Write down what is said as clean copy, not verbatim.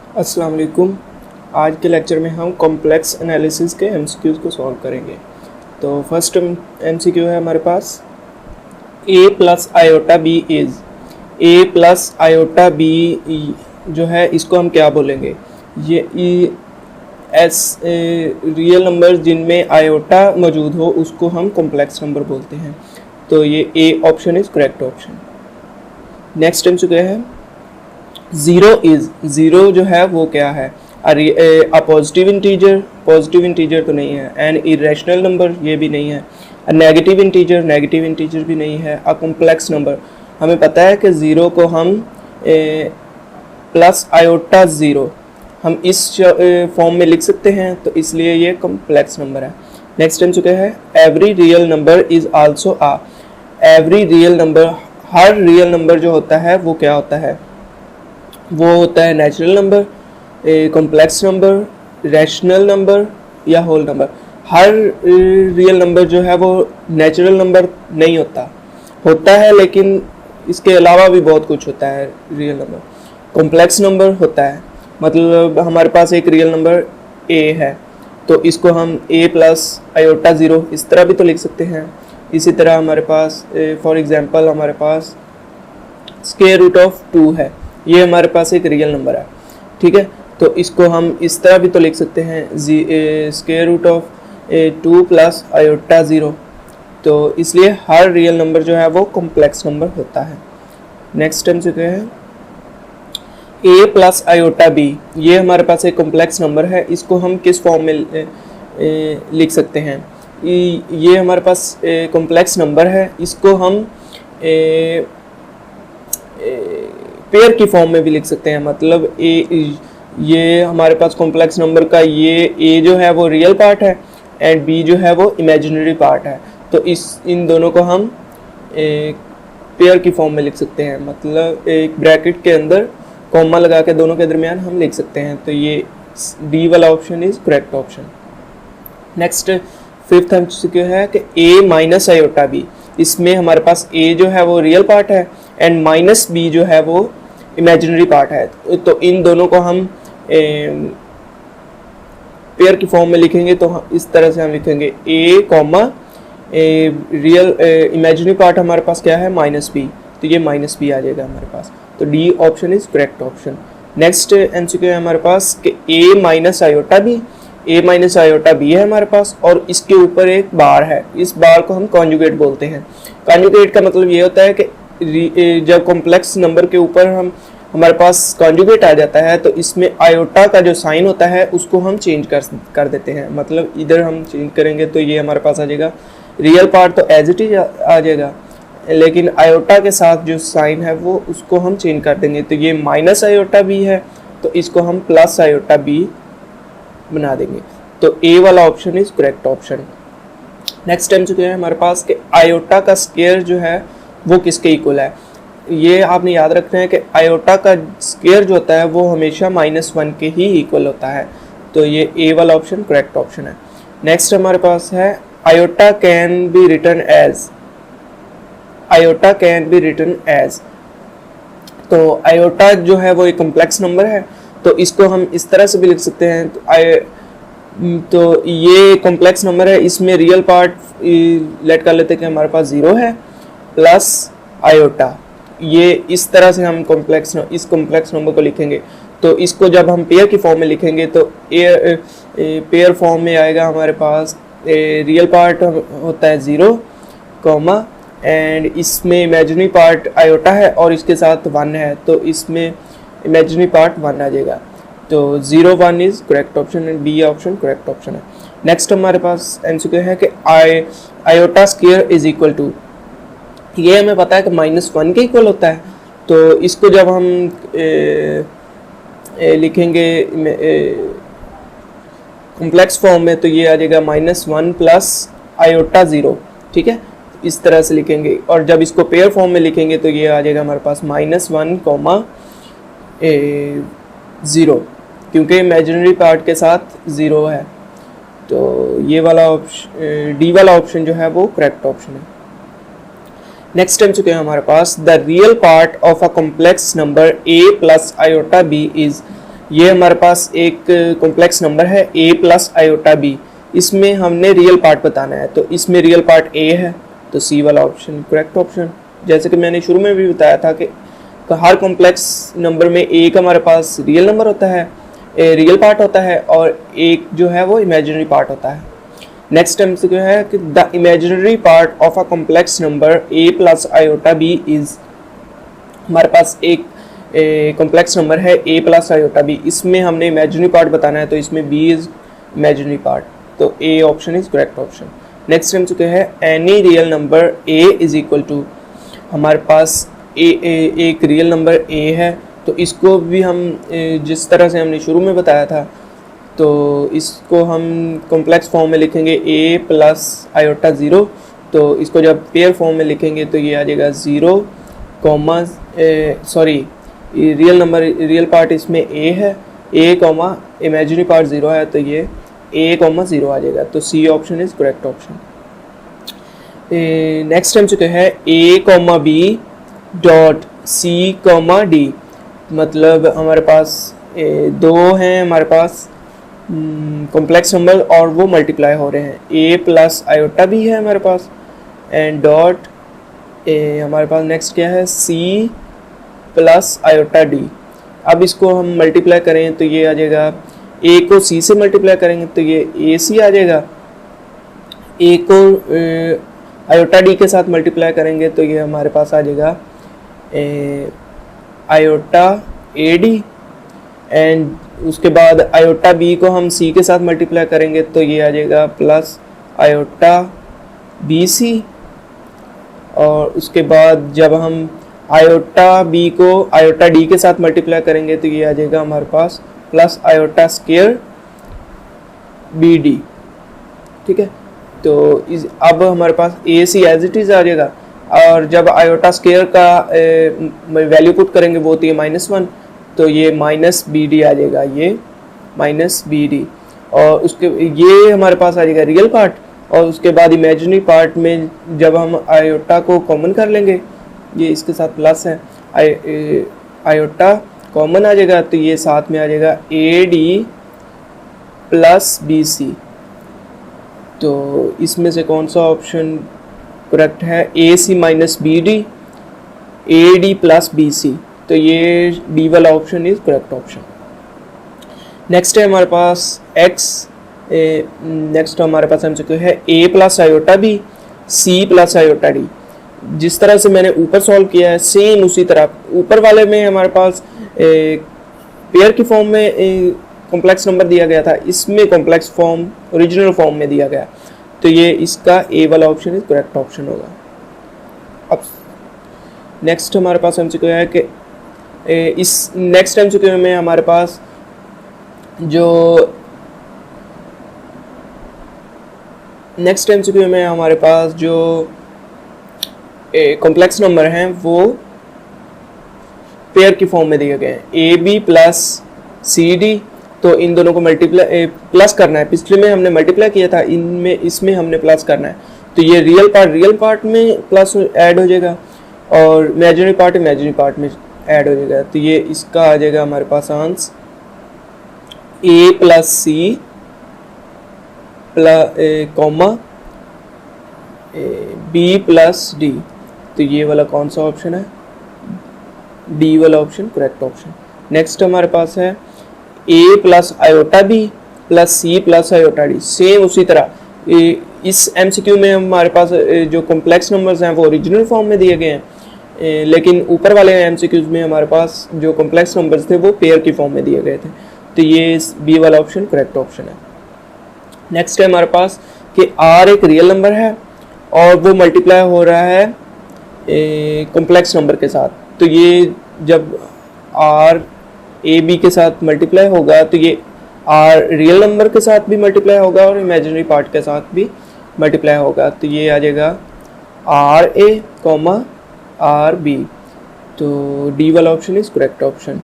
अस्सलाम वालेकुम। आज के लेक्चर में हम कॉम्प्लेक्स एनालिसिस के एमसीक्यूज़ को सॉल्व करेंगे। तो फर्स्ट एमसीक्यू है हमारे पास, a plus iota B is, a plus iota B जो है इसको हम क्या बोलेंगे? ये एस रियल नंबर जिनमें आयोटा मौजूद हो उसको हम कॉम्प्लेक्स नंबर बोलते हैं। तो ये A option is correct option. Next MCQ है, ज़ीरो इज़, ज़ीरो जो है वो क्या है? अ पॉजिटिव इंटीजर तो नहीं है। एन इरेशनल नंबर, ये भी नहीं है। अ नेगेटिव इंटीजर भी नहीं है। अ कॉम्प्लेक्स नंबर, हमें पता है कि ज़ीरो को हम प्लस आयोटा ज़ीरो हम इस फॉर्म में लिख सकते हैं, तो इसलिए ये कॉम्प्लेक्स नंबर है। नेक्स्ट टाइम चुके हैं, every real number is also a. Every real number, हर रियल नंबर जो होता है वो क्या होता है? वो होता है natural number, complex number, rational number या होल नंबर। हर रियल नंबर जो है वो नेचुरल नंबर नहीं होता, होता है लेकिन इसके अलावा भी बहुत कुछ होता है रियल नंबर। कॉम्प्लेक्स नंबर होता है, मतलब हमारे पास एक रियल नंबर a है तो इसको हम a प्लस आयोटा ज़ीरो इस तरह भी तो लिख सकते हैं। इसी तरह हमारे पास फॉर एग्जांपल हमारे पास स्क्वायर रूट ऑफ 2 है, ये हमारे पास एक रियल नंबर है, ठीक है। तो इसको हम इस तरह भी तो लिख सकते हैं, square root of 2 plus iota zero. तो इसलिए हर रियल नंबर जो है वो कॉम्प्लेक्स नंबर होता है। नेक्स्ट टाइम से क्या है, a प्लस आयोटा b, ये हमारे पास एक कॉम्प्लेक्स नंबर है। इसको हम किस फॉर्म में लिख सकते हैं? ये हमारे पास कॉम्प्लेक्स नंबर है, इसको हम पेयर की फॉर्म में भी लिख सकते हैं। मतलब ये हमारे पास कॉम्प्लेक्स नंबर का ये a जो है वो रियल पार्ट है एंड b जो है वो इमेजिनरी पार्ट है। तो इन दोनों को हम पेयर की फॉर्म में लिख सकते हैं, मतलब एक ब्रैकेट के अंदर कॉमा लगा के दोनों के दरमियान हम लिख सकते हैं। तो ये डी वाला option is correct option. Next fifth MCQ है कि a माइनस आयोटा b, इसमें हमारे पास a जो है वो रियल पार्ट है एंड माइनस b जो है वो इमेजिनरी पार्ट है। तो इन दोनों को हम पेयर की फॉर्म में लिखेंगे तो इस तरह से हम लिखेंगे a comma real imaginary part हमारे पास क्या है? माइनस b, तो ये माइनस b आ जाएगा हमारे पास। तो D option is correct option. Next MCQ है हमारे पास कि a minus iota b, a minus iota b है हमारे पास और इसके ऊपर एक बार है, इस बार को हम कॉन्जुगेट बोलते हैं। कॉन्जुगेट का मतलब ये होता है कि जब कॉम्प्लेक्स नंबर के ऊपर हमारे पास कॉन्जुगेट आ जाता है तो इसमें आयोटा का जो साइन होता है उसको हम चेंज कर देते हैं। मतलब इधर हम चेंज करेंगे तो ये हमारे पास आ जाएगा, रियल पार्ट तो एज इट इज आ जाएगा, लेकिन आयोटा के साथ जो साइन है वो उसको हम चेंज कर देंगे। तो ये माइनस आयोटा बी है तो इसको हम प्लस आयोटा बी बना देंगे। तो ए वाला option is correct option. Next time जो है हमारे पास कि आयोटा का स्क्वायर जो है वो किसके इक्वल है? ये आपने याद रखना है कि आयोटा का स्क्वायर जो होता है वो हमेशा -1 के ही इक्वल होता है। तो ये ए वाला ऑप्शन करेक्ट ऑप्शन है। नेक्स्ट हमारे पास है iota can be written as, iota can be written as. तो आयोटा जो है वो एक कॉम्प्लेक्स नंबर है तो इसको हम इस तरह से भी लिख सकते हैं। तो ये कॉम्प्लेक्स नंबर है, इसमें रियल पार्ट लेट कर लेते हैं कि हमारे पास 0 है प्लस आयोटा। ये इस तरह से हम इस कॉम्प्लेक्स नंबर को लिखेंगे। तो इसको जब हम पेयर की फॉर्म में लिखेंगे तो पेयर फॉर्म में आएगा हमारे पास रियल पार्ट होता है 0 कॉमा एंड इसमें इमेजिनरी पार्ट आयोटा है और इसके साथ 1 है, तो इसमें इमेजिनरी पार्ट 1 आ जाएगा। तो 0 1 is correct option and B option correct option है। नेक्स्ट हमारे पास एमसीक्यू है कि iota square is equal to, ये हमें पता है कि -1 के इक्वल होता है। तो इसको जब हम लिखेंगे कॉम्प्लेक्स फॉर्म में तो ये आ जाएगा -1 प्लस आयोटा 0, ठीक है, इस तरह से लिखेंगे। और जब इसको पेयर फॉर्म में लिखेंगे तो ये आ जाएगा हमारे पास -1 कॉमा 0, क्योंकि इमेजिनरी पार्ट के साथ 0 है। तो ये वाला ऑप्शन डी वाला ऑप्शन जो है वो करेक्ट ऑप्शन है। नेक्स्ट टाइम चुके हैं हमारे पास the real part of a complex number a plus iota b is, ये हमारे पास एक कॉम्प्लेक्स नंबर है a प्लस आयोटा b, इसमें हमने रियल पार्ट बताना है, तो इसमें रियल पार्ट a है, तो c वाला ऑप्शन करेक्ट ऑप्शन। जैसे कि मैंने शुरू में भी बताया था कि हर कॉम्प्लेक्स नंबर में एक हमारे पास रियल नंबर होता है, रियल पार्ट होता है, और एक जो है वो इमेजिनरी पार्ट होता है। नेक्स्ट MCQ है कि the imaginary part of a complex number a plus iota b is, हमारे पास एक कॉम्प्लेक्स नंबर है a प्लस आयोटा b, इसमें हमने इमेजिनरी पार्ट बताना है, तो इसमें b इज इमेजिनरी पार्ट, तो a option is correct option. Next MCQ है any real number a is equal to, हमारे पास एक रियल नंबर a है, तो इसको भी हम जिस तरह से हमने शुरू में बताया था, तो इसको हम कॉम्प्लेक्स फॉर्म में लिखेंगे a प्लस आयोटा 0, तो इसको जब पेयर फॉर्म में लिखेंगे तो ये आ जाएगा 0 comma sorry real number, real part इसमें a है, a कॉमा इमेजिनरी पार्ट 0 है, तो ये a कॉमा 0 आ जाएगा, तो c option is correct option. Next MCQ है a comma b dot c comma d, मतलब हमारे पास दो हैं हमारे पास कॉम्प्लेक्स नंबर और वो मल्टीप्लाई हो रहे हैं, a प्लस आयोटा b है हमारे पास, एंड डॉट हमारे पास नेक्स्ट क्या है c प्लस आयोटा d। अब इसको हम मल्टीप्लाई करें तो ये आ जाएगा, a को c से मल्टीप्लाई करेंगे तो ये ac आ जाएगा, a को आयोटा d के साथ मल्टीप्लाई करेंगे तो ये हमारे पास आ जाएगा आयोटा ad, एंड उसके बाद आयोटा b को हम c के साथ मल्टीप्लाई करेंगे तो ये आ जाएगा प्लस आयोटा bc, और उसके बाद जब हम आयोटा b को आयोटा d के साथ मल्टीप्लाई करेंगे तो ये आ जाएगा हमारे पास प्लस आयोटा स्क्वायर bd। ठीक है, तो अब हमारे पास ac एज इट इज आ जाएगा, और जब आयोटा स्क्वायर का वैल्यू पुट करेंगे वो होती है -1, तो ये माइनस bd आ जाएगा, ये माइनस bd, और उसके ये हमारे पास आ जाएगा रियल पार्ट, और उसके बाद इमेजिनरी पार्ट में जब हम आयोटा को कॉमन कर लेंगे, ये इसके साथ प्लस है, आयोटा कॉमन आ जाएगा, तो ये साथ में आ जाएगा ad प्लस bc। तो इसमें से कौन सा ऑप्शन करेक्ट है, ac minus bd, ad plus bc, तो ये डी वाला option is correct option. Next है हमारे पास नेक्स्ट हमारे पास MCQ है a plus iota b c plus iota d। जिस तरह से मैंने ऊपर सॉल्व किया है सेम उसी तरह ऊपर वाले में हमारे पास पेयर की फॉर्म में कॉम्प्लेक्स नंबर दिया गया था, इसमें कॉम्प्लेक्स फॉर्म ओरिजिनल फॉर्म में दिया गया, तो ये इसका ए वाला ऑप्शन इज करेक्ट ऑप्शन होगा। अब नेक्स्ट हमारे पास MCQ है कि इस नेक्स्ट MCQ में हमारे पास जो नेक्स्ट MCQ में हमारे पास जो कॉम्प्लेक्स नंबर हैं वो पेयर की फॉर्म में दिए गए हैं, A B plus C D, तो इन दोनों को मल्टीप्लाई प्लस करना है, पिछले में हमने मल्टीप्लाई किया था, इनमें इसमें हमने प्लस करना है, तो ये रियल पार्ट में प्लस ऐड हो जाएगा और इमेजिनरी पार्ट में ऐड हो जाएगा, तो ये इसका आ जाएगा हमारे पास answer A plus C comma B plus D, तो ये वाला कौन सा ऑप्शन है, डी वाला ऑप्शन करेक्ट ऑप्शन। नेक्स्ट हमारे पास है A plus iota B plus C plus iota D, same उसी तरह इस MCQ में हमारे पास जो कॉम्प्लेक्स नंबर्स हैं वो ओरिजिनल फॉर्म में दिए गए हैं, लेकिन ऊपर वाले MCQs में हमारे पास जो कॉम्प्लेक्स नंबर्स थे वो पेयर की फॉर्म में दिए गए थे, तो ये बी वाला ऑप्शन करेक्ट ऑप्शन है। नेक्स्ट है हमारे पास कि R एक रियल नंबर है और वो मल्टीप्लाई हो रहा है कॉम्प्लेक्स नंबर के साथ, तो ये जब R ए बी के साथ मल्टीप्लाई होगा तो ये R रियल नंबर के साथ भी मल्टीप्लाई होगा और इमेजिनरी पार्ट के साथ भी मल्टीप्लाई होगा, तो ये आ जाएगा R A comma R B, तो डी वाला ऑप्शन इज करेक्ट ऑप्शन।